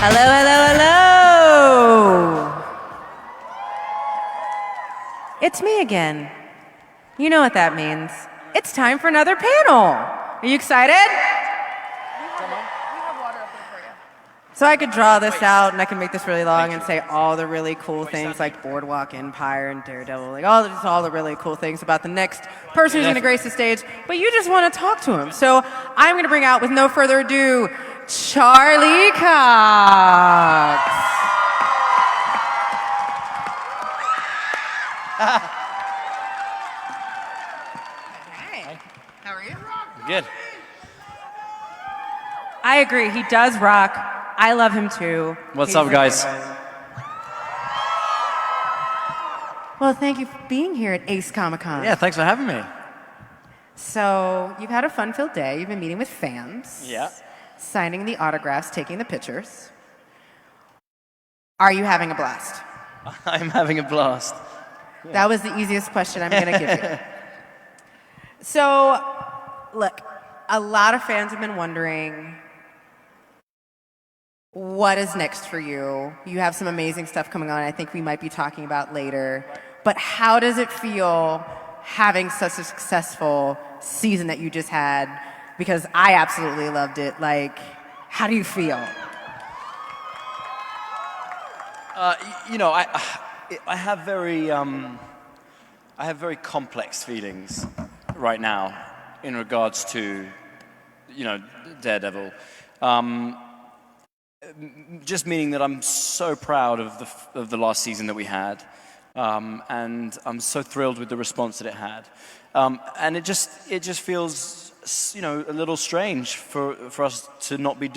Hello, hello, hello. It's me again. You know what that means. It's time for another panel. Are you excited? So I could draw this out and I can make this really long and say all the really cool things like Boardwalk Empire and Daredevil, like all the really cool things about the next person who's going to grace the stage, but you just want to talk to him. So I'm going to bring out, with no further ado, Charlie Cox. Hey, how are you? Good. I agree, he does rock. I love him too. What's up, guys? Well, thank you for being here at Ace Comic-Con. Yeah, thanks for having me. So, you've had a fun-filled day. You've been meeting with fans. Yeah. Signing the autographs, taking the pictures. Are you having a blast? I'm having a blast. That was the easiest question I'm going to give you. So, look, a lot of fans have been wondering, what is next for you? You have some amazing stuff coming on I think we might be talking about later. But how does it feel having such a successful season that you just had? Because I absolutely loved it. Like, how do you feel? You know, I have very complex feelings right now in regards to, you know, Daredevil. Just meaning that I'm so proud of the last season that we had, and I'm so thrilled with the response that it had, and it just feels, you know, a little strange for us to not be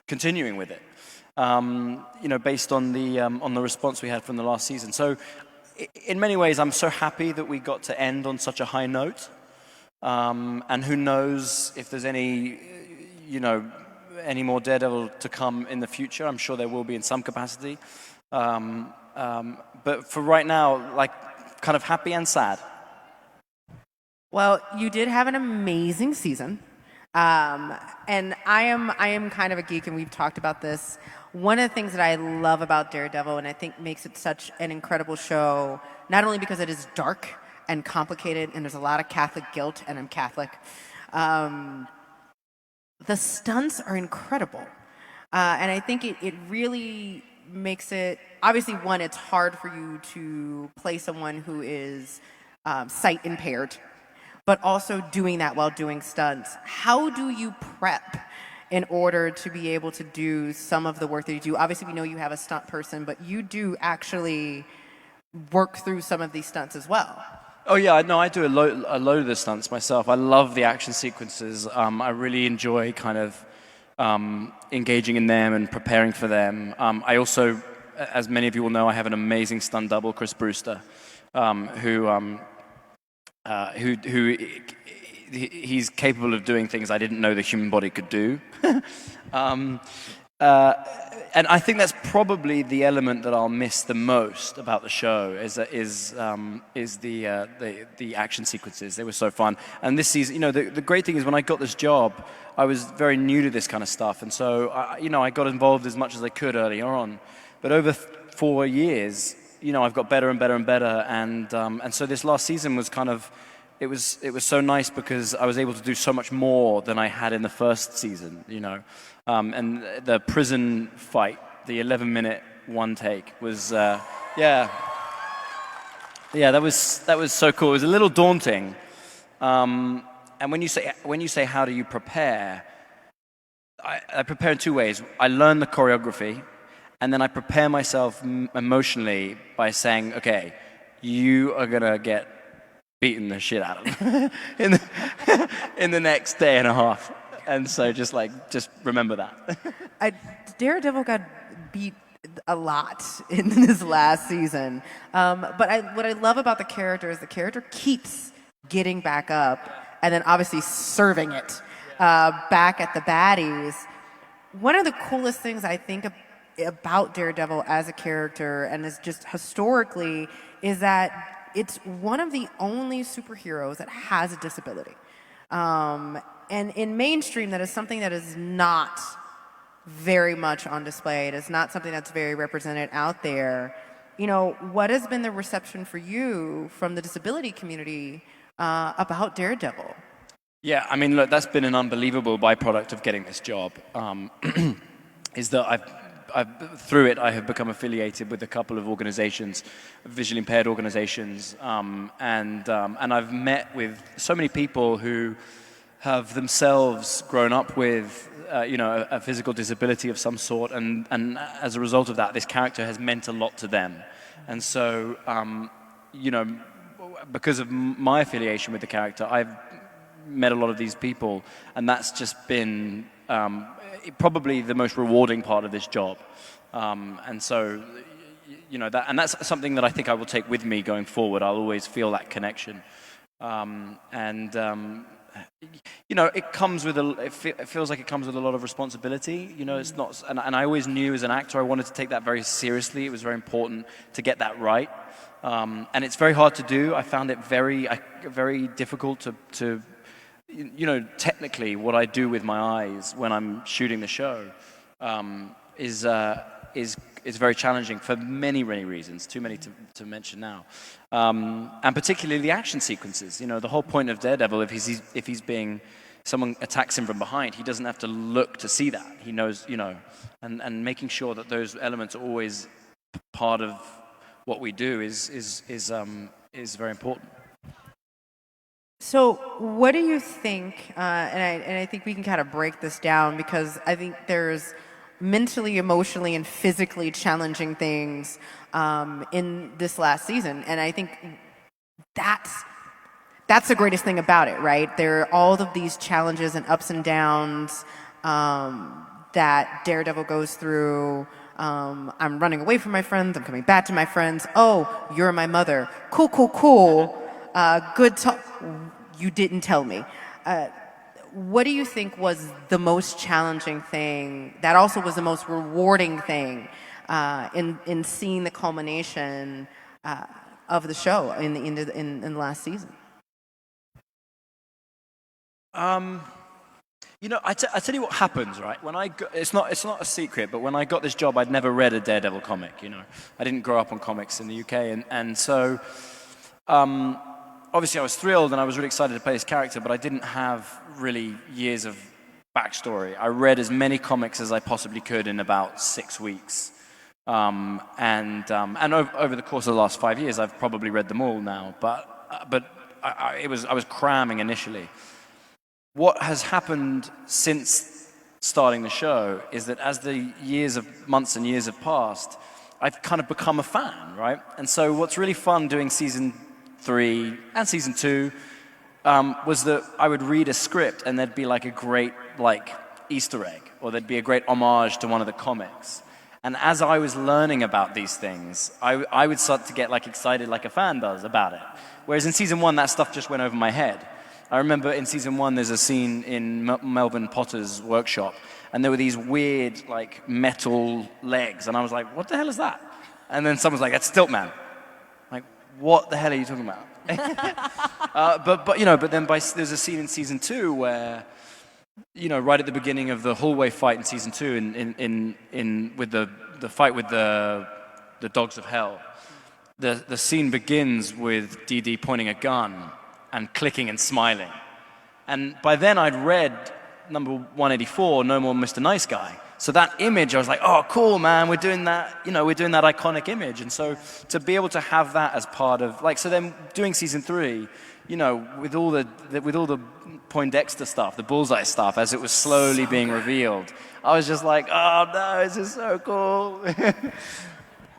continuing with it, you know, based on the response we had from the last season. So, in many ways, I'm so happy that we got to end on such a high note, and who knows if there's any, you know, any more Daredevil to come in the future. I'm sure there will be in some capacity. But for right now, like, kind of happy and sad. Well, you did have an amazing season. And I am kind of a geek, and we've talked about this. One of the things that I love about Daredevil, and I think makes it such an incredible show, not only because it is dark and complicated, and there's a lot of Catholic guilt, and I'm Catholic, the stunts are incredible. And I think it really makes it, obviously, one, it's hard for you to play someone who is sight impaired, but also doing that while doing stunts. How do you prep in order to be able to do some of the work that you do? Obviously, we know you have a stunt person, but you do actually work through some of these stunts as well. Oh yeah, no, I do a load of the stunts myself. I love the action sequences. I really enjoy kind of engaging in them and preparing for them. I also, as many of you will know, I have an amazing stunt double, Chris Brewster, who he's capable of doing things I didn't know the human body could do. And I think that's probably the element that I'll miss the most about the show is the action sequences. They were so fun. And this season, you know, the great thing is when I got this job, I was very new to this kind of stuff, and so you know, I got involved as much as I could early on. But over 4 years, you know, I've got better and better and better, and so this last season was kind of. It was so nice because I was able to do so much more than I had in the first season, you know. And the prison fight, the 11-minute one take was, that was so cool. It was a little daunting. And when you say how do you prepare, I prepare in two ways. I learn the choreography, and then I prepare myself emotionally by saying, okay, you are gonna get beating the shit out of them in the next day and a half. And so just remember that. Daredevil got beat a lot in this last season. But what I love about the character is the character keeps getting back up and then obviously serving it back at the baddies. One of the coolest things I think about Daredevil as a character, and is just historically, is that it's one of the only superheroes that has a disability. And in mainstream, that is something that is not very much on display. It is not something that's very represented out there. What has been the reception for you from the disability community about Daredevil? Yeah, I mean, look, that's been an unbelievable byproduct of getting this job. Is that through it, I have become affiliated with a couple of organizations, visually impaired organizations, and I've met with so many people who have themselves grown up with, a physical disability of some sort, and as a result of that, this character has meant a lot to them. And so, because of my affiliation with the character, I've met a lot of these people, and that's just been probably the most rewarding part of this job. And so, that's something that I think I will take with me going forward. I'll always feel that connection. It comes with it feels like it comes with a lot of responsibility. It's not, and I always knew as an actor I wanted to take that very seriously. It was very important to get that right. And it's very hard to do. I found it very difficult to technically what I do with my eyes when I'm shooting the show is very challenging for many, many reasons, too many to mention now. And particularly the action sequences. The whole point of Daredevil, if he's being, someone attacks him from behind, he doesn't have to look to see that. He knows, and making sure that those elements are always part of what we do is very important. So what do you think, and I think we can kind of break this down, because I think there's mentally, emotionally, and physically challenging things in this last season. And I think that's the greatest thing about it, right? There are all of these challenges and ups and downs that Daredevil goes through. I'm running away from my friends. I'm coming back to my friends. Oh, you're my mother. Cool. Good talk. You didn't tell me. What do you think was the most challenging thing that also was the most rewarding thing in seeing the culmination of the show in the last season? I tell you what happens, right? When it's not a secret, but when I got this job, I'd never read a Daredevil comic. I didn't grow up on comics in the UK, and so obviously I was thrilled and I was really excited to play this character, but I didn't have really years of backstory. I read as many comics as I possibly could in about 6 weeks, and over the course of the last 5 years, I've probably read them all now. But I was cramming initially. What has happened since starting the show is that as the months and years have passed, I've kind of become a fan, right? And so what's really fun doing season 3 and season 2 was that I would read a script and there'd be like a great Easter egg, or there'd be a great homage to one of the comics. And as I was learning about these things, I would start to get excited like a fan does about it. Whereas in season 1, that stuff just went over my head. I remember in season 1, there's a scene in Melvin Potter's workshop, and there were these weird, metal legs, and I was like, what the hell is that? And then someone's like, that's Stiltman. Like, what the hell are you talking about? But then there's a scene in season 2 where, right at the beginning of the hallway fight in season 2, with the fight with the Dogs of Hell, the scene begins with Dee Dee pointing a gun and clicking and smiling. And by then I'd read number 184, No More Mr. Nice Guy. So that image, I was like, oh, cool, man, we're doing that iconic image. And so to be able to have that as part of, so then doing season 3, with all the Poindexter stuff, the Bullseye stuff, as it was slowly being revealed, I was just like, oh no, this is so cool.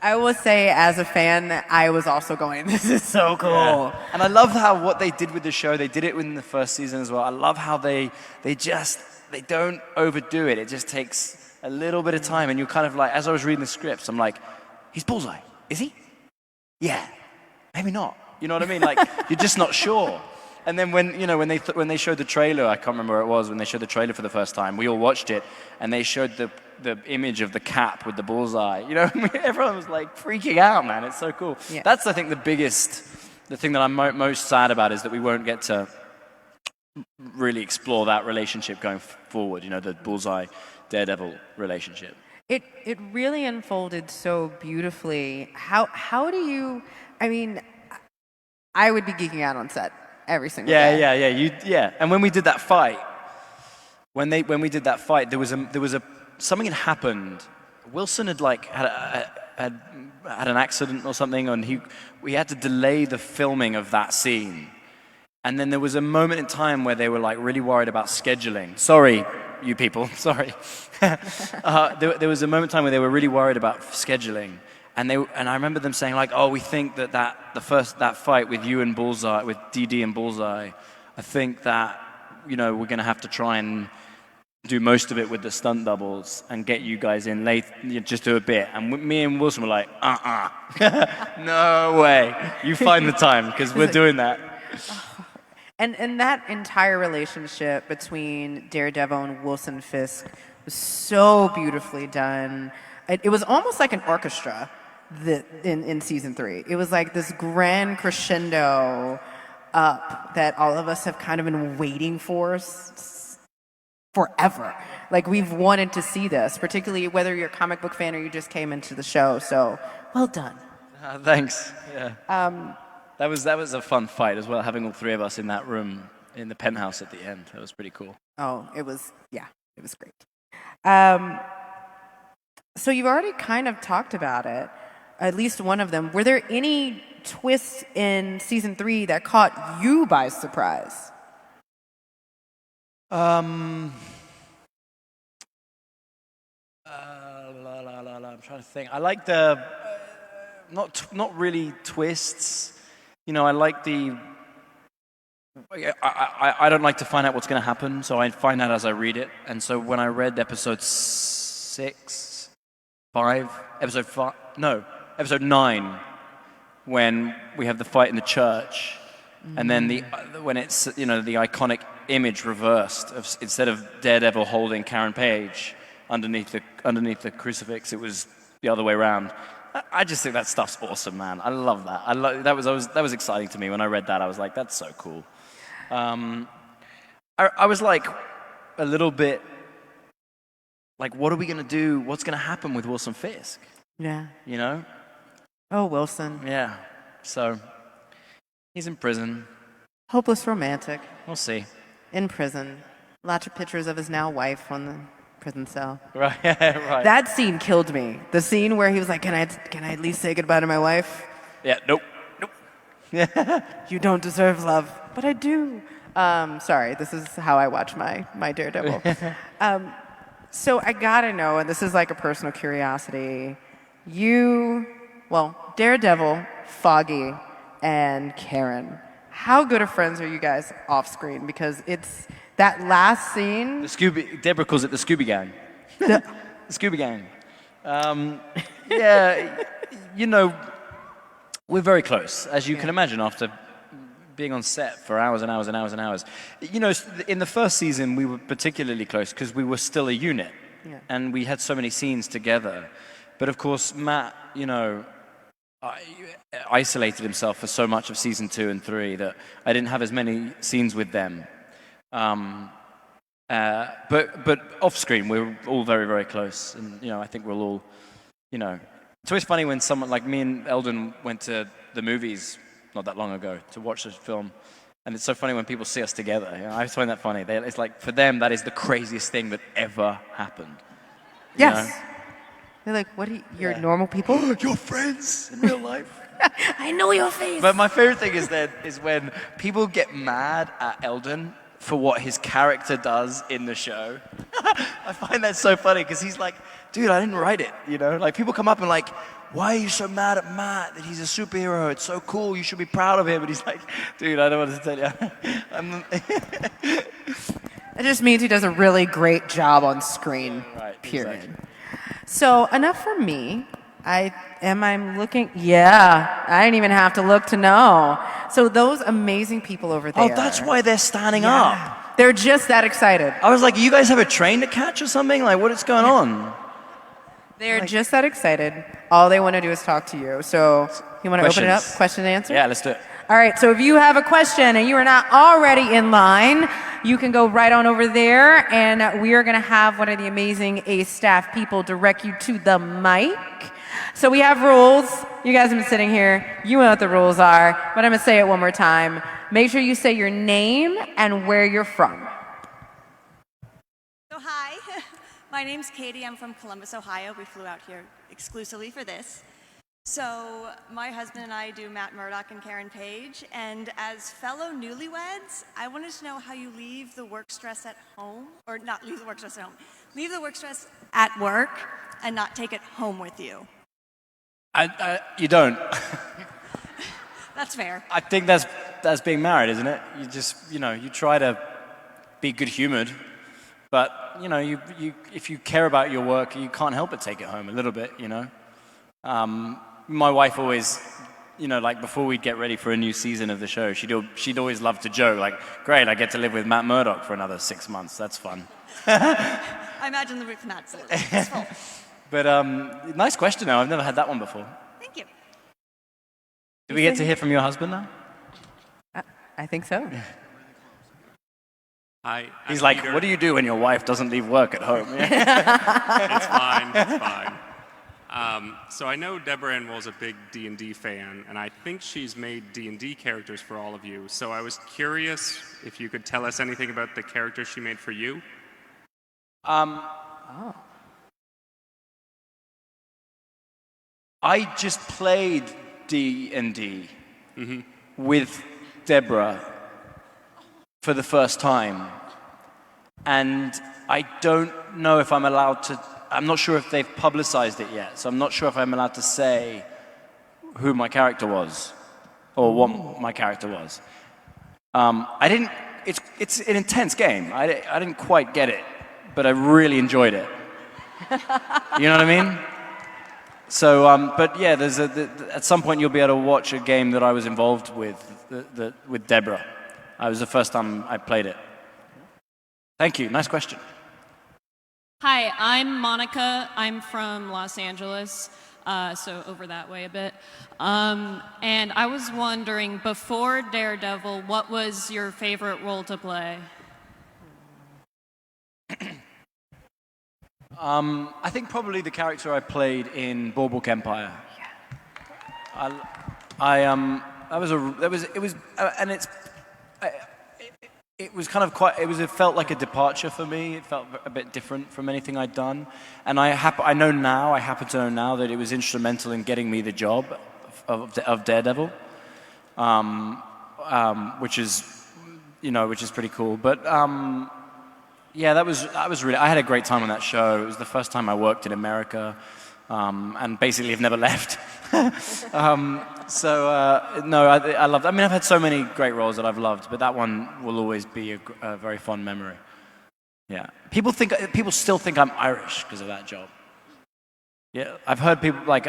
I will say, as a fan, I was also going, this is so cool. Yeah. And I love how what they did with the show, they did it in the first season as well. I love how they don't overdo it. It just takes a little bit of time, and you're kind of like, as I was reading the scripts, I'm like, he's Bullseye, is he? Yeah, maybe not. You know what I mean? You're just not sure. And then when they showed the trailer, I can't remember where it was, when they showed the trailer for the first time, we all watched it, and they showed the image of the cap with the bullseye. Everyone was freaking out, man. It's so cool. Yeah. That's, I think, the thing that I'm most sad about is that we won't get to really explore that relationship going forward. The bullseye Daredevil relationship. It really unfolded so beautifully. How do you? I mean, I would be geeking out on set every single day. Yeah. And when we did that fight, when we did that fight, there was a something had happened. Wilson had had an accident or something, and we had to delay the filming of that scene. And then there was a moment in time where they were like really worried about scheduling. Sorry, you people. Sorry. There was a moment in time where they were really worried about scheduling, and I remember them saying like, "Oh, we think that fight with you and Bullseye, with DD and Bullseye, I think that we're going to have to try and do most of it with the stunt doubles and get you guys in late, just do a bit." And me and Wilson were like, no way. You find the time because we're doing that. And that entire relationship between Daredevil and Wilson Fisk was so beautifully done. It was almost like an orchestra in season 3. It was like this grand crescendo up that all of us have kind of been waiting for forever. Like, we've wanted to see this, particularly whether you're a comic book fan or you just came into the show. So, well done. Thanks. Yeah. That was a fun fight as well, having all three of us in that room in the penthouse at the end. That was pretty cool. Oh, it was great. So you've already kind of talked about it, at least one of them. Were there any twists in season 3 that caught you by surprise? I'm trying to think. I like the not really twists. I like the. I don't like to find out what's going to happen, so I find out as I read it. And so when I read episode 9, when we have the fight in the church, and then when it's the iconic image reversed of, instead of Daredevil holding Karen Page underneath the crucifix, it was the other way around. I just think that stuff's awesome, man. I love that. That was exciting to me when I read that. I was like, that's so cool. I was like a little bit like, what are we gonna do? What's gonna happen with Wilson Fisk? Yeah. Oh, Wilson. Yeah. So he's in prison. Hopeless romantic. We'll see. In prison. Lots of pictures of his now wife on the prison cell. Right. Right. That scene killed me. The scene where he was like, can I at least say goodbye to my wife? Yeah, nope. You don't deserve love, but I do. Sorry, this is how I watch my Daredevil. So I gotta know, and this is like a personal curiosity, Daredevil, Foggy, and Karen, how good of friends are you guys off screen? Because it's that last scene. Deborah calls it the Scooby Gang. The Scooby Gang. Yeah, we're very close, as you can imagine, after being on set for hours and hours and hours and hours. In the first season, we were particularly close because we were still a unit, and we had so many scenes together. But of course, Matt, isolated himself for so much of season 2 and 3 that I didn't have as many scenes with them. But off screen, we're all very, very close, and I think we'll all, It's always funny when someone like me and Eldon went to the movies not that long ago to watch this film, and it's so funny when people see us together. I just find that funny. It's like, for them, that is the craziest thing that ever happened. Yes. They're like, what you're normal people? You're friends in real life. I know your face. But my favorite thing is when people get mad at Eldon for what his character does in the show. I find that so funny because he's like, dude, I didn't write it, Like, people come up and like, why are you so mad at Matt that he's a superhero? It's so cool. You should be proud of him. And he's like, dude, I don't want to tell you. It just means he does a really great job on screen, period. Exactly. So enough for me. I'm looking. Yeah, I didn't even have to look to know. So those amazing people over there. Oh, that's why they're standing up. They're just that excited. I was like, you guys have a train to catch or something? Like, what is going on? They're just that excited. All they want to do is talk to you. So you want to open it up? Question and answer? Yeah, let's do it. All right, so if you have a question and you are not already in line, you can go right on over there, and we are going to have one of the amazing ACE staff people direct you to the mic. So we have rules. You guys have been sitting here. You know what the rules are, but I'm going to say it one more time. Make sure you say your name and where you're from. So hi, my name's Katie. I'm from Columbus, Ohio. We flew out here exclusively for this. So my husband and I do Matt Murdock and Karen Page, and as fellow newlyweds, I wanted to know how you leave the work stress at home, or not leave the work stress at home, leave the work stress at work and not take it home with you. You don't. That's fair. I think that's being married, isn't it? You just, you try to be good-humored, but, you if you care about your work, you can't help but take it home a little bit, My wife always, like before we'd get ready for a new season of the show, she'd always love to joke, like, great, I get to live with Matt Murdock for another 6 months. That's fun. I imagine the with Matt's a little stressful. But nice question, though. I've never had that one before. Thank you. Do we get to hear from your husband now? I think so. He's like, what do you do when your wife doesn't leave work at home? It's fine. It's fine. So I know Deborah Ann Wool's a big D&D fan, and I think she's made D&D characters for all of you. So I was curious if you could tell us anything about the character she made for you. I just played D&D with Deborah for the first time, and I don't know if I'm allowed to. I'm not sure if they've publicized it yet, so I'm not sure if I'm allowed to say who my character was or what my character was. I didn't. It's an intense game. I didn't quite get it, but I really enjoyed it. You know what I mean? So, but yeah, at some point you'll be able to watch a game that I was involved with with Deborah. It was the first time I played it. Thank you. Nice question. Hi, I'm Monica. I'm from Los Angeles, so over that way a bit. And I was wondering, before Daredevil, what was your favorite role to play? I think probably the character I played in Boardwalk Empire. It felt like a departure for me. It felt a bit different from anything I'd done, and I happen to know now that it was instrumental in getting me the job of Daredevil, which is pretty cool. But yeah, that was really. I had a great time on that show. It was the first time I worked in America, and basically have never left. No, I loved. I mean, I've had so many great roles that I've loved, but that one will always be a very fond memory. Yeah, people still think I'm Irish because of that job. Yeah, I've heard people like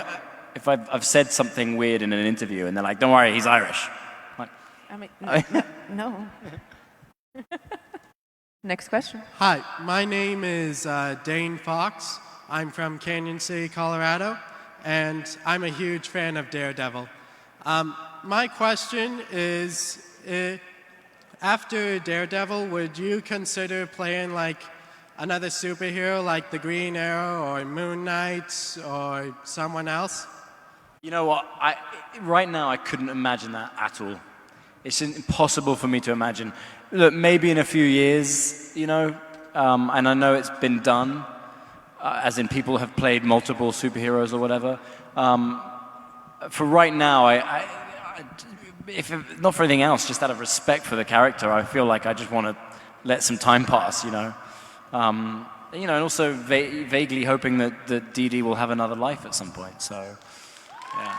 if I've said something weird in an interview, and they're like, "Don't worry, he's Irish." No. Next question. Hi, my name is Dane Fox. I'm from Canyon City, Colorado, and I'm a huge fan of Daredevil. My question is, after Daredevil, would you consider playing like another superhero like the Green Arrow or Moon Knight or someone else? You know what? Right now, I couldn't imagine that at all. It's impossible for me to imagine. Look, maybe in a few years, and I know it's been done, as in people have played multiple superheroes or whatever. For right now, if not for anything else, just out of respect for the character, I feel like I just want to let some time pass, and also vaguely hoping that Dee Dee will have another life at some point. So, yeah.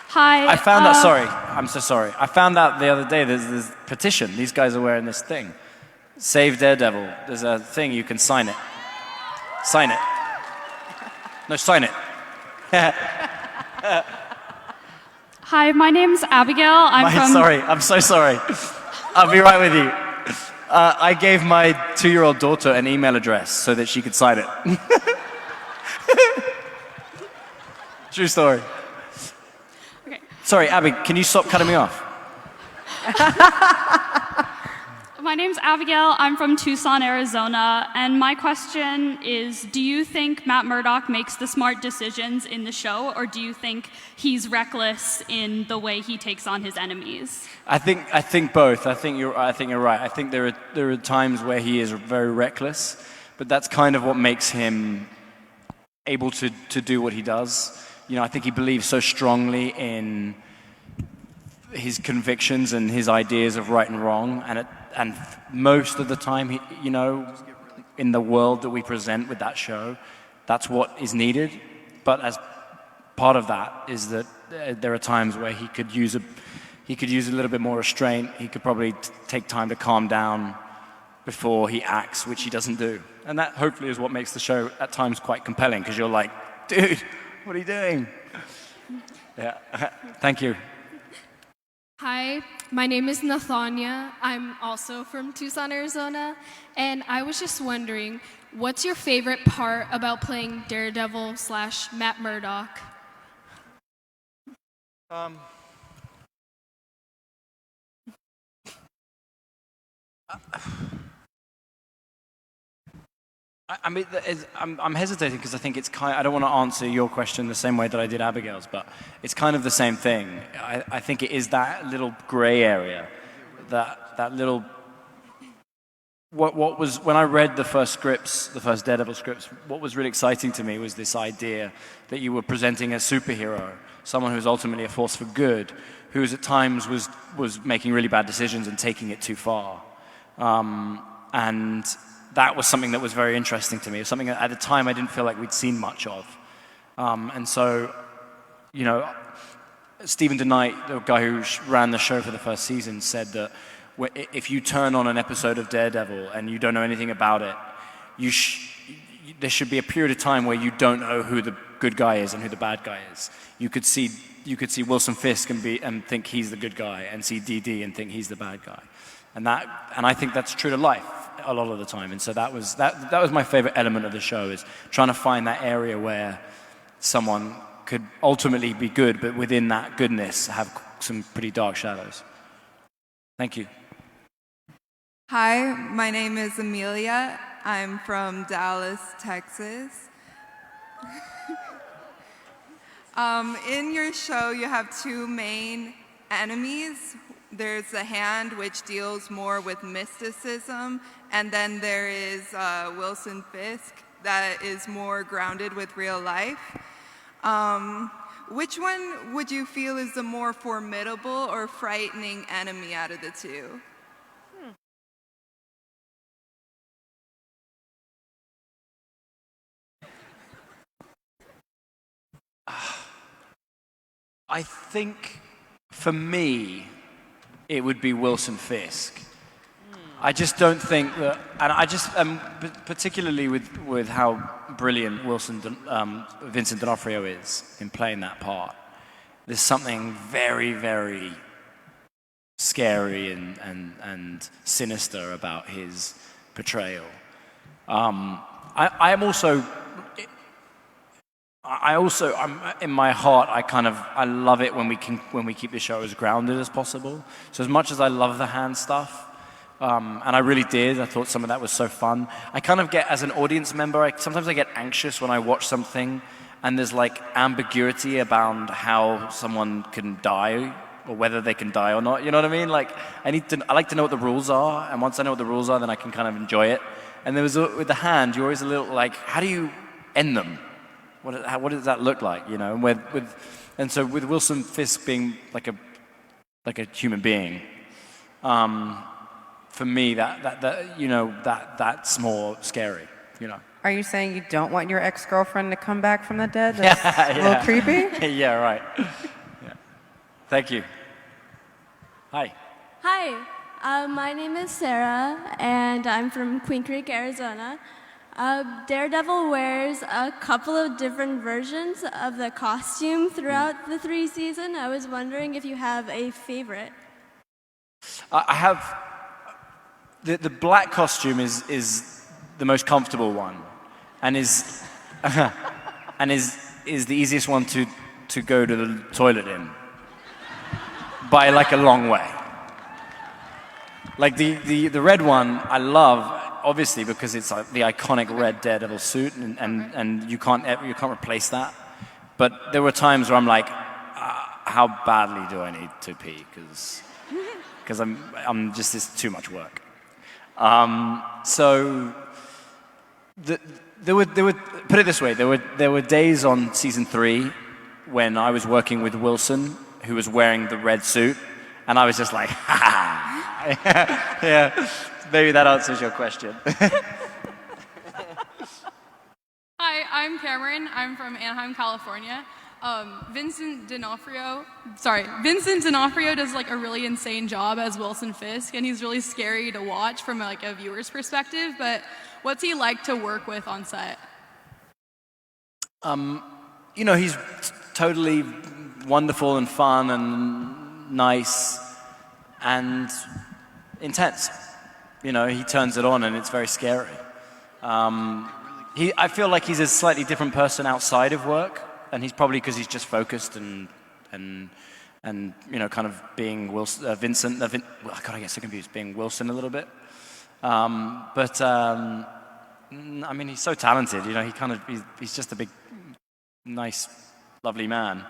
Hi. I found out. Sorry, I'm so sorry. I found out the other day there's this petition. These guys are wearing this thing. Save Daredevil. There's a thing you can sign it. Sign it. No, sign it. Hi, my name's Abigail. I'm so sorry. I'll be right with you. I gave my 2-year-old daughter an email address so that she could sign it. True story. Okay. Sorry, Abby, can you stop cutting me off? My name's Abigail. I'm from Tucson, Arizona. And my question is, do you think Matt Murdock makes the smart decisions in the show, or do you think he's reckless in the way he takes on his enemies? I think both. I think you're right. I think there are times where he is very reckless, but that's kind of what makes him able to do what he does. You know, I think he believes so strongly in his convictions and his ideas of right and wrong, and most of the time, you know, in the world that we present with that show, that's what is needed. But as part of that is that there are times where he could use a little bit more restraint. He could probably take time to calm down before he acts, which he doesn't do. And that hopefully is what makes the show at times quite compelling, because you're like, dude, what are you doing? Yeah, thank you. Hi, my name is Nathania. I'm also from Tucson, Arizona. And I was just wondering, what's your favorite part about playing Daredevil / Matt Murdock? I mean, I'm hesitating because I think it's kind. I don't want to answer your question the same way that I did Abigail's, but it's kind of the same thing. I think it is that little gray area, that little. What was when I read the first scripts, the first Daredevil scripts? What was really exciting to me was this idea that you were presenting a superhero, someone who's ultimately a force for good, who at times was making really bad decisions and taking it too far, and that was something that was very interesting to me. It was something that at the time I didn't feel like we'd seen much of. And so, you know, Stephen DeKnight, the guy who ran the show for the first season, said that if you turn on an episode of Daredevil and you don't know anything about it, there should be a period of time where you don't know who the good guy is and who the bad guy is. You could see Wilson Fisk and think he's the good guy, and see DD and think he's the bad guy. And I think that's true to life a lot of the time. And so that was my favorite element of the show, is trying to find that area where someone could ultimately be good, but within that goodness have some pretty dark shadows. Thank you. Hi, my name is Amelia. I'm from Dallas, Texas. In your show, you have two main enemies. There's the Hand, which deals more with mysticism, and then there is Wilson Fisk, that is more grounded with real life. Which one would you feel is the more formidable or frightening enemy out of the two? I think, for me, it would be Wilson Fisk. I just don't think that, and particularly with how brilliant Vincent D'Onofrio is in playing that part, there's something very, very scary and sinister about his portrayal. I'm in my heart, I love it when we keep the show as grounded as possible. So as much as I love the Hand stuff, and I really did, I thought some of that was so fun. I kind of get, as an audience member, sometimes I get anxious when I watch something and there's like ambiguity about how someone can die or whether they can die or not. You know what I mean? Like I like to know what the rules are, and once I know what the rules are, then I can kind of enjoy it. And there was with the Hand, you're always a little like, how do you end them? What does that look like, you know? And so with Wilson Fisk being like a human being, for me that's more scary, you know. Are you saying you don't want your ex-girlfriend to come back from the dead? That's a little creepy. Yeah, right. Yeah. Thank you. Hi. Hi, my name is Sarah, and I'm from Queen Creek, Arizona. Daredevil wears a couple of different versions of the costume throughout the 3 seasons. I was wondering if you have a favorite. I have the black costume is the most comfortable one, and is the easiest one to go to the toilet in by like a long way. Like the red one, I love, obviously, because it's like the iconic red Daredevil suit, and you can't replace that. But there were times where I'm like, how badly do I need to pee? Because I'm just, it's too much work. So there were put it this way, there were days on season 3 when I was working with Wilson, who was wearing the red suit, and I was just like, ha ha. Yeah, maybe that answers your question. Hi, I'm Cameron. I'm from Anaheim, California. Vincent D'Onofrio does like a really insane job as Wilson Fisk, and he's really scary to watch from like a viewer's perspective. But what's he like to work with on set? You know, he's totally wonderful and fun and nice and intense. You know, he turns it on and it's very scary. I feel like he's a slightly different person outside of work, and he's probably because he's just focused and you know, kind of being Vincent. God, I get so confused. Being Wilson a little bit, but I mean, he's so talented. You know, he's just a big, nice, lovely man,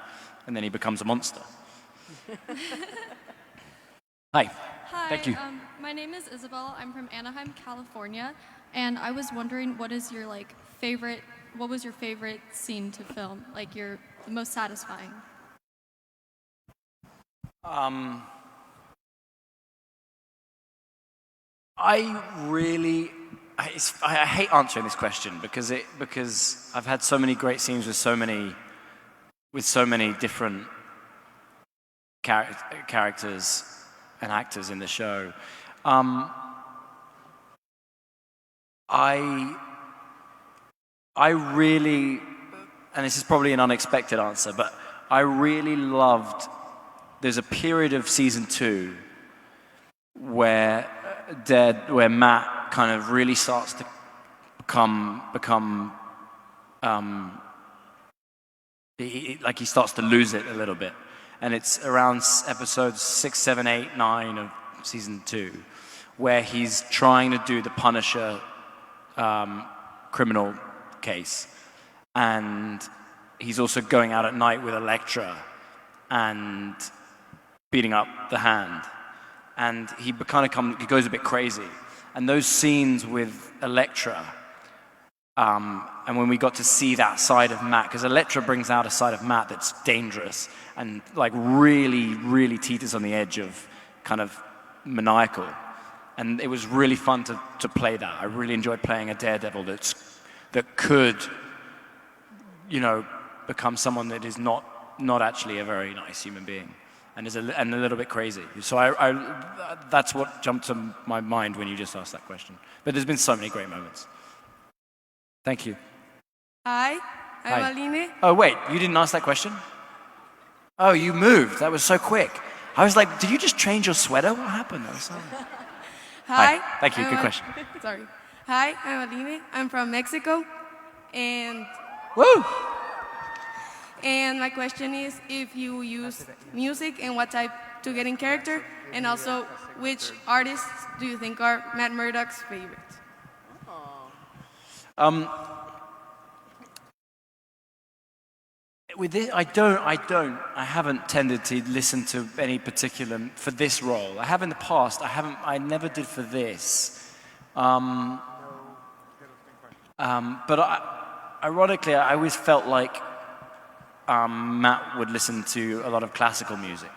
and then he becomes a monster. Hi. Hi. Thank you. My name is Isabel. I'm from Anaheim, California, and I was wondering, what was your favorite scene to film? Like the most satisfying? I hate answering this question because I've had so many great scenes with so many different characters and actors in the show. I really, and this is probably an unexpected answer, but I really loved, there's a period of season 2 where Matt kind of really starts to become like he starts to lose it a little bit. And it's around episodes 6, 7, 8, 9 of season 2, where he's trying to do the Punisher criminal case. And he's also going out at night with Elektra and beating up the Hand. And he goes a bit crazy. And those scenes with Elektra, and when we got to see that side of Matt, because Elektra brings out a side of Matt that's dangerous and like really, really teeters on the edge of kind of maniacal. And it was really fun to play that. I really enjoyed playing a Daredevil that could, you know, become someone that is not actually a very nice human being and is a little bit crazy. So that's what jumped to my mind when you just asked that question. But there's been so many great moments. Thank you. Hi, I'm Hi. Aline. Oh, wait, you didn't ask that question? Oh, you moved. That was so quick. I was like, did you just change your sweater? What happened? Hi. Thank you. Good question. Sorry. Hi, I'm Aline. I'm from Mexico. And woo! And my question is if you use music and what type to get in character, and also which artists do you think are Matt Murdock's favorite? With this, I haven't tended to listen to any particular for this role. I have in the past. I never did for this. But ironically, I always felt like Matt would listen to a lot of classical music.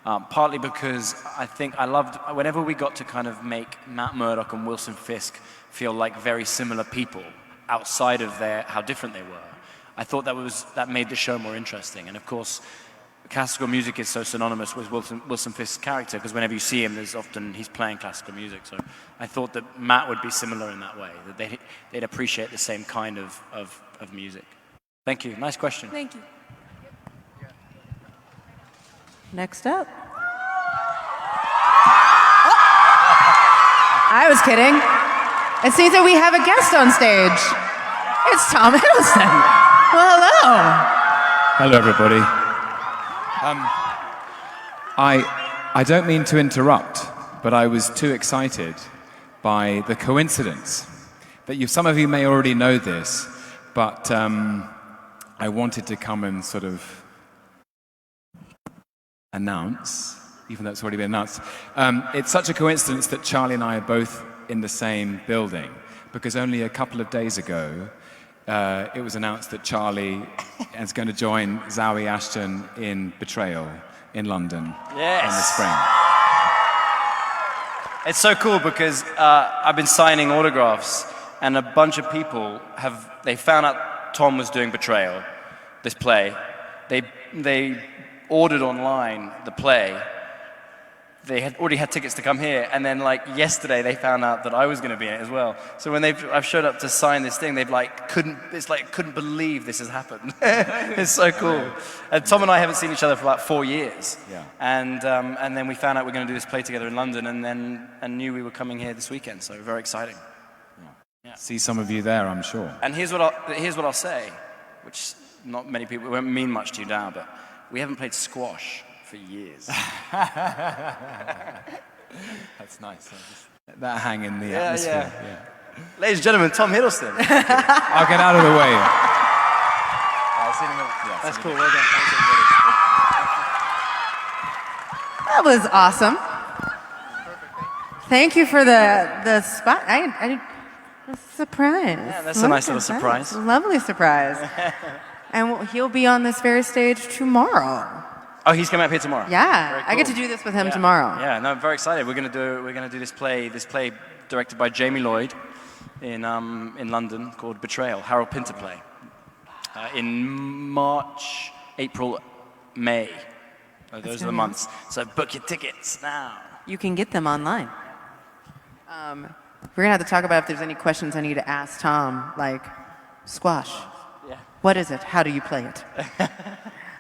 Partly because I think I loved whenever we got to kind of make Matt Murdock and Wilson Fisk feel like very similar people outside of how different they were. I thought that made the show more interesting. And of course, classical music is so synonymous with Wilson Fisk's character because whenever you see him, he's playing classical music. So I thought that Matt would be similar in that way, that they'd appreciate the same kind of music. Thank you. Nice question. Thank you. Next up. I was kidding. It seems that we have a guest on stage. It's Tom Hiddleston. Well, hello. Hello, everybody. I don't mean to interrupt, but I was too excited by the coincidence that some of you may already know this, but I wanted to come and sort of announce, even though it's already been announced. It's such a coincidence that Charlie and I are both in the same building, because only a couple of days ago, it was announced that Charlie is going to join Zawe Ashton in Betrayal in London in the spring. It's so cool because I've been signing autographs, and a bunch of people they found out Tom was doing Betrayal, this play. They ordered online the play. They had already had tickets to come here, and then like yesterday they found out that I was going to be in it as well. So when I've showed up to sign this thing, they've couldn't believe this has happened. It's so cool. And Tom and I haven't seen each other for about 4 years. Yeah. And then we found out we're going to do this play together in London, and knew we were coming here this weekend. So very exciting. Yeah. See some of you there, I'm sure. And here's what I'll say, which not many people won't mean much to you now, but we haven't played squash for years. That's nice. Let that hang in the atmosphere. Yeah. Ladies and gentlemen, Tom Hiddleston. I'll get out of the way. I'll see you in a minute. Yeah, that's cool. Well done. Thanks, everybody. That was awesome. Thank you for the spot. I a surprise. Yeah, that's a nice little surprise. Lovely surprise. And he'll be on this very stage tomorrow. Oh, he's coming up here tomorrow. Yeah, Very cool. I get to do this with him tomorrow. Yeah, no, I'm very excited. We're gonna do this play directed by Jamie Lloyd in London called Betrayal, Harold Pinter play. In March, April, May. Those are the months. So book your tickets now. You can get them online. We're gonna have to talk about if there's any questions I need to ask Tom, like squash. Yeah. What is it? How do you play it?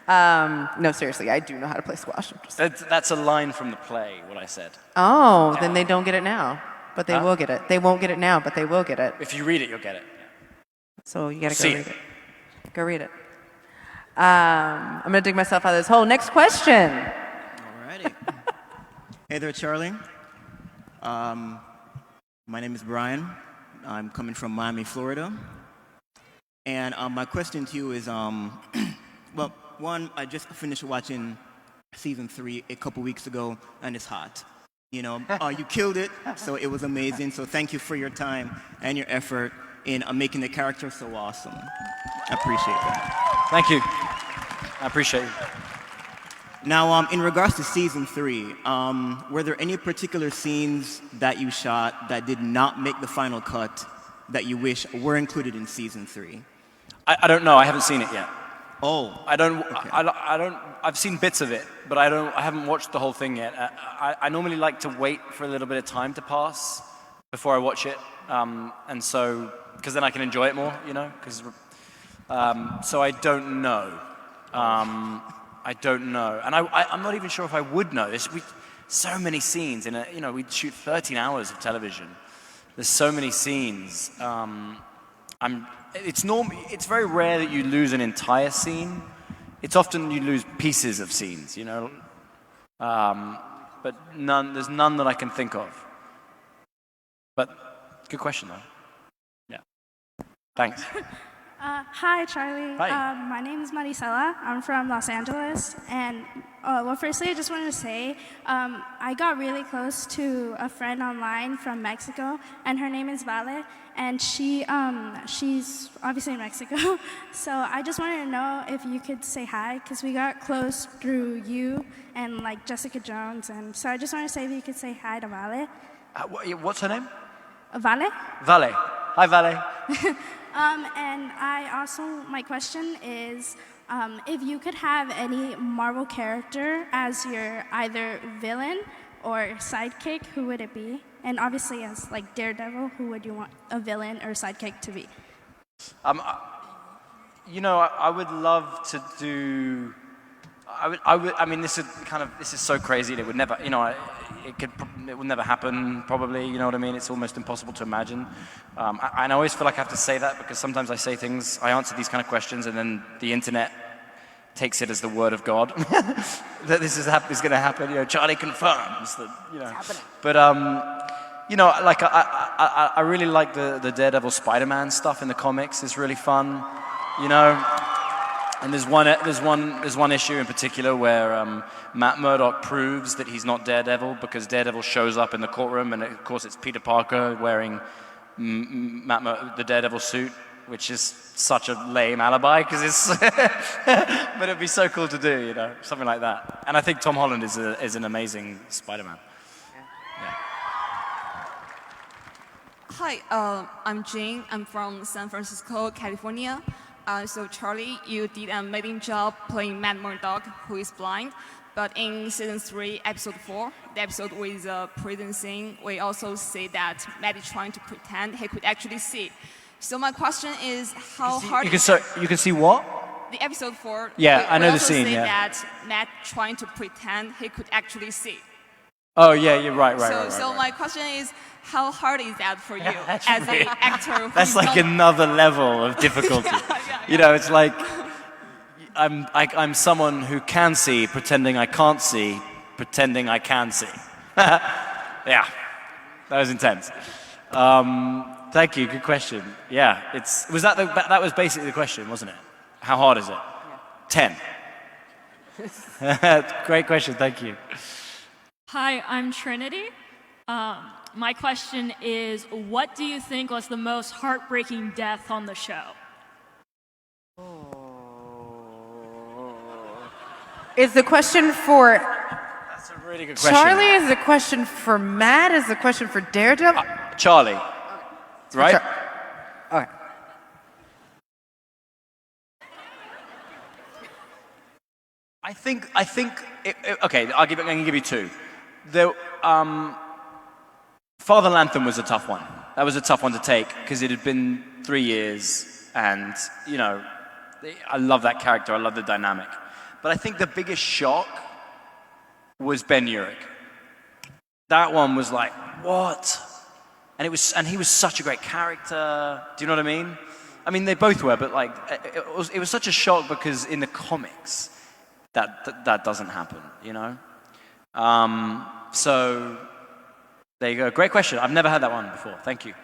No, seriously, I do know how to play squash. That's a line from the play, what I said. Oh, then they don't get it now, but they will get it. They won't get it now, but they will get it. If you read it, you'll get it. So you gotta go read it. Go read it. I'm gonna dig myself out of this hole. Next question. Alrighty. Hey there, Charlie. My name is Brian. I'm coming from Miami, Florida. And my question to you is, well, one, I just finished watching season 3 a couple weeks ago, and it's hot. You know, you killed it, so it was amazing. So thank you for your time and your effort in making the character so awesome. I appreciate that. Thank you. I appreciate it. Now, in regards to season 3, were there any particular scenes that you shot that did not make the final cut that you wish were included in season 3? I don't know. I haven't seen it yet. Oh. I don't. Okay. I don't. I've seen bits of it, but I haven't watched the whole thing yet. I normally like to wait for a little bit of time to pass before I watch it, and so because then I can enjoy it more, you know. So I don't know. I don't know, and I'm not even sure if I would know. So many scenes in we shoot 13 hours of television. There's so many scenes. It's very rare that you lose an entire scene. It's often you lose pieces of scenes, you know. But there's none that I can think of. But good question though. Yeah. Thanks. Hi, Charlie. Hi. My name is Maricela. I'm from Los Angeles. And, well, firstly, I just wanted to say I got really close to a friend online from Mexico, and her name is Vale. And she's obviously in Mexico. So I just wanted to know if you could say hi, because we got close through you and, like, Jessica Jones. And so I just wanted to say if you could say hi to Vale. What's her name? Vale? Vale. Hi, Vale. And my question is, if you could have any Marvel character as your either villain or sidekick, who would it be? And obviously as like Daredevil, who would you want a villain or sidekick to be? I would love to do. I mean, this is so crazy. It would never, it will never happen. Probably, you know what I mean. It's almost impossible to imagine. And I always feel like I have to say that because sometimes I say things, I answer these kind of questions, and then the internet takes it as the word of God that this is going to happen. You know, Charlie confirms that. You know, but you know, like I really like the Daredevil Spider-Man stuff in the comics. It's really fun. You know. And there's one issue in particular where Matt Murdock proves that he's not Daredevil because Daredevil shows up in the courtroom, and of course it's Peter Parker wearing the Daredevil suit, which is such a lame alibi because it's, but it'd be so cool to do, you know, something like that. And I think Tom Holland is an amazing Spider-Man. Hi, I'm Jane. I'm from San Francisco, California. So Charlie, you did an amazing job playing Matt Murdock, who is blind. But in season 3, episode 4, the episode with the prison scene, we also see that Matt is trying to pretend he could actually see. So my question is, how hard? You can see what? The episode 4. Yeah, I know the scene. We also see Yeah. that Matt trying to pretend he could actually see. Oh yeah, you're right. So my question is, how hard is that for you as an actor? That's like another level of difficulty. You know, it's like I'm someone who can see, pretending I can't see, pretending I can see. Yeah, that was intense. Thank you. Good question. Yeah, that was basically the question, wasn't it? How hard is it? Yeah. 10. Great question. Thank you. Hi, I'm Trinity. My question is, what do you think was the most heartbreaking death on the show? Is the question for That's a really good question. Charlie? Is the question for Matt? Is the question for Daredevil? Charlie. Right? Okay. I think. Okay, I can give you two. Father Lantham was a tough one. That was a tough one to take because it had been 3 years, and you know, I love that character. I love the dynamic. But I think the biggest shock was Ben Urich. That one was like, what? And he was such a great character. Do you know what I mean? I mean, they both were, but like, it was such a shock because in the comics, that doesn't happen, you know? So there you go. Great question. I've never had that one before. Thank you.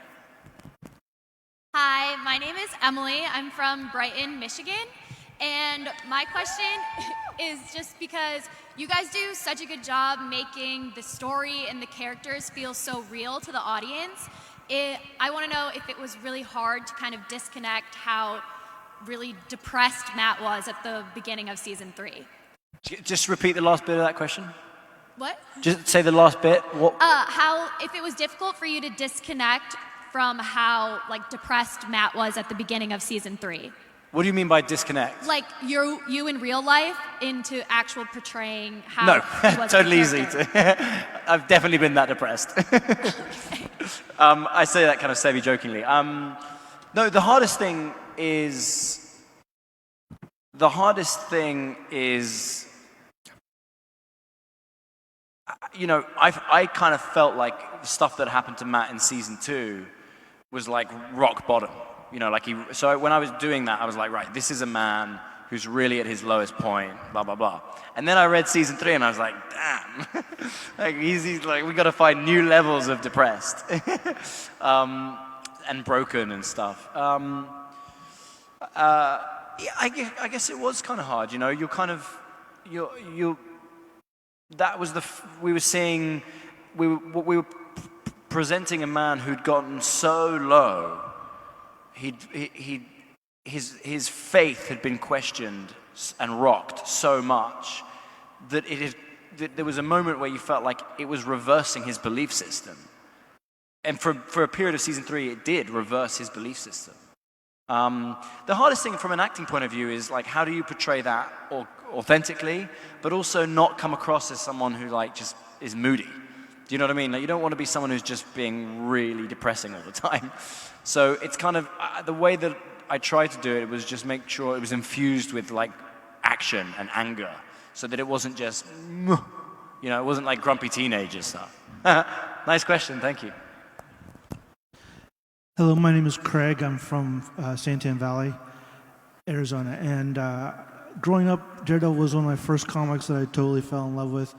Hi, my name is Emily. I'm from Brighton, Michigan. And my question is just because you guys do such a good job making the story and the characters feel so real to the audience. I want to know if it was really hard to kind of disconnect how really depressed Matt was at the beginning of season 3. Just repeat the last bit of that question. What? Just say the last bit. What? If it was difficult for you to disconnect from how like depressed Matt was at the beginning of season 3. What do you mean by disconnect? Like you in real life into actual portraying how No, he was totally as a easy. character. I've definitely been that depressed. I say that kind of semi-jokingly. No, the hardest thing is, you know, I kind of felt like the stuff that happened to Matt in season 2 was like rock bottom. You know, like so when I was doing that, I was like, right, this is a man who's really at his lowest point, blah, blah, blah. And then I read season 3 and I was like, damn, like he's like, we got to find new levels of depressed and broken and stuff. Yeah, I guess it was kind of hard, you know, that was we were seeing, we were presenting a man who'd gotten so low. His faith had been questioned and rocked so much that there was a moment where you felt like it was reversing his belief system. And for a period of season 3, it did reverse his belief system. The hardest thing from an acting point of view is like, how do you portray that authentically, but also not come across as someone who like just is moody? Do you know what I mean? Like, you don't want to be someone who's just being really depressing all the time. So it's kind of, the way that I tried to do it was just make sure it was infused with like action and anger, so that it wasn't just, you know, it wasn't like grumpy teenager stuff. Nice question, thank you. Hello, my name is Craig. I'm from Santan Valley, Arizona. And growing up, Daredevil was one of my first comics that I totally fell in love with.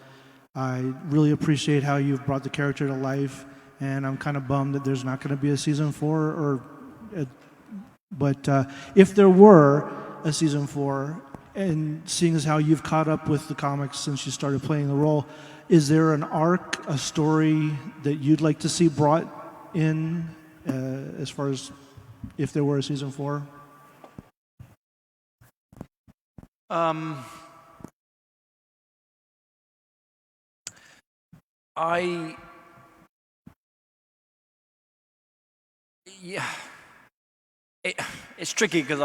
I really appreciate how you've brought the character to life, and I'm kind of bummed that there's not going to be a season 4. But if there were a season 4, and seeing as how you've caught up with the comics since you started playing the role, is there an arc, a story that you'd like to see brought in as far as if there were a season 4? It's tricky because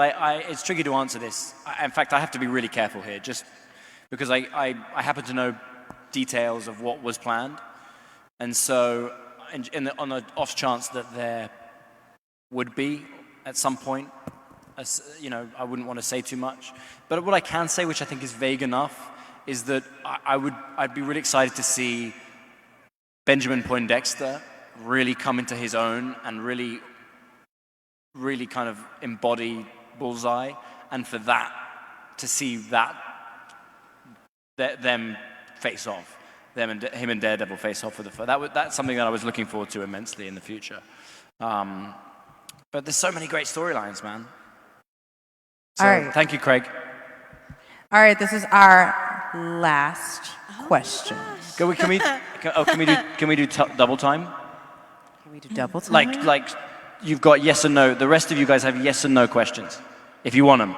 it's tricky to answer this. In fact, I have to be really careful here, just because I happen to know details of what was planned, and so on the off chance that there would be at some point, I wouldn't want to say too much. But what I can say, which I think is vague enough, is that I'd be really excited to see Benjamin Poindexter really come into his own and really kind of embody Bullseye, and for that, to see them face off, him and Daredevil face off with that's something that I was looking forward to immensely in the future. But there's so many great storylines, man. So, all right. Thank you, Craig. All right, this is our last question. Can we do double time? Can we do double time? Like you've got yes and no. The rest of you guys have yes and no questions, if you want them.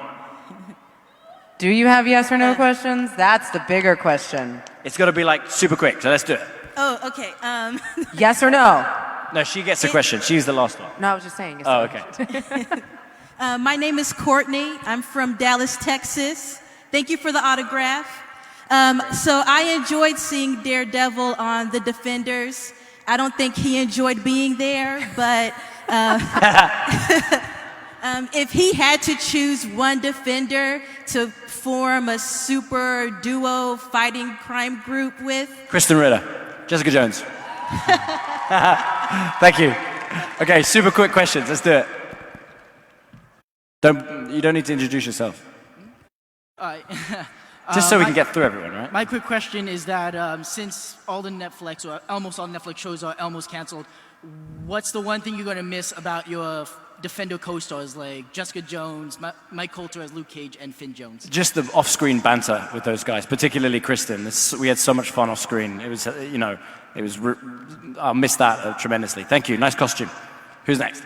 Do you have yes or no questions? That's the bigger question. It's got to be like super quick, so let's do it. Oh, okay. Yes or no? No, she gets the question. She's the last one. No, I was just saying. Yes oh, okay. My name is Courtney. I'm from Dallas, Texas. Thank you for the autograph. So I enjoyed seeing Daredevil on The Defenders. I don't think he enjoyed being there, but if he had to choose one Defender to form a super duo fighting crime group with... Kristen Ritter, Jessica Jones. Thank you. Okay, super quick questions. Let's do it. You don't need to introduce yourself. Just so we can get through everyone, right? My quick question is that since all the Netflix, or almost all Netflix shows are almost canceled, what's the one thing you're going to miss about your Defender co-stars like Jessica Jones, Mike Coulter as Luke Cage, and Finn Jones? Just the off-screen banter with those guys, particularly Kristen. We had so much fun off-screen. It was, I'll miss that tremendously. Thank you. Nice costume. Who's next?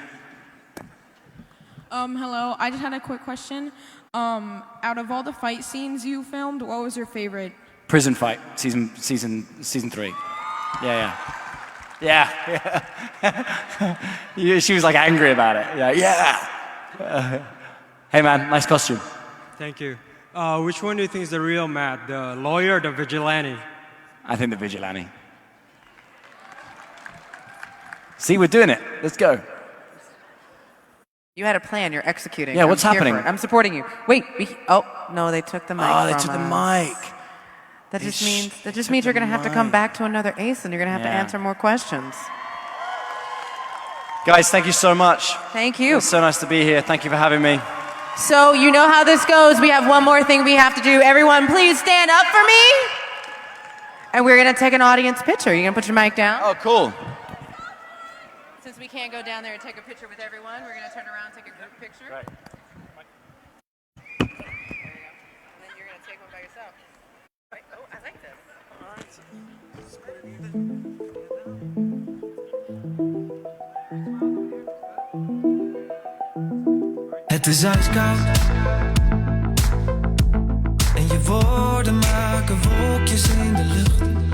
Hello. I just had a quick question. Out of all the fight scenes you filmed, what was your favorite? Prison fight, season 3. Yeah. She was like angry about it. Yeah. Hey man, nice costume. Thank you. Which one do you think is the real Matt, the lawyer or the vigilante? I think the vigilante. See, we're doing it. Let's go. You had a plan. You're executing. Yeah, what's happening? I'm supporting you. Wait. No, they took the mic. Oh, they from took the us. mic. That just means you're going to have to come back to another ace, and you're going to have to answer more questions. Guys, thank you so much. Thank you. It's so nice to be here. Thank you for having me. So you know how this goes. We have one more thing we have to do. Everyone, please stand up for me. And we're going to take an audience picture. You going to put your mic down? Oh, cool. Since we can't go down there and take a picture with everyone, we're going to turn around and take a group picture. Right. There you go. And then you're going to take one by yourself. Wait, oh, I like this. Het is ijskoud en je woorden maken wolkjes in de lucht.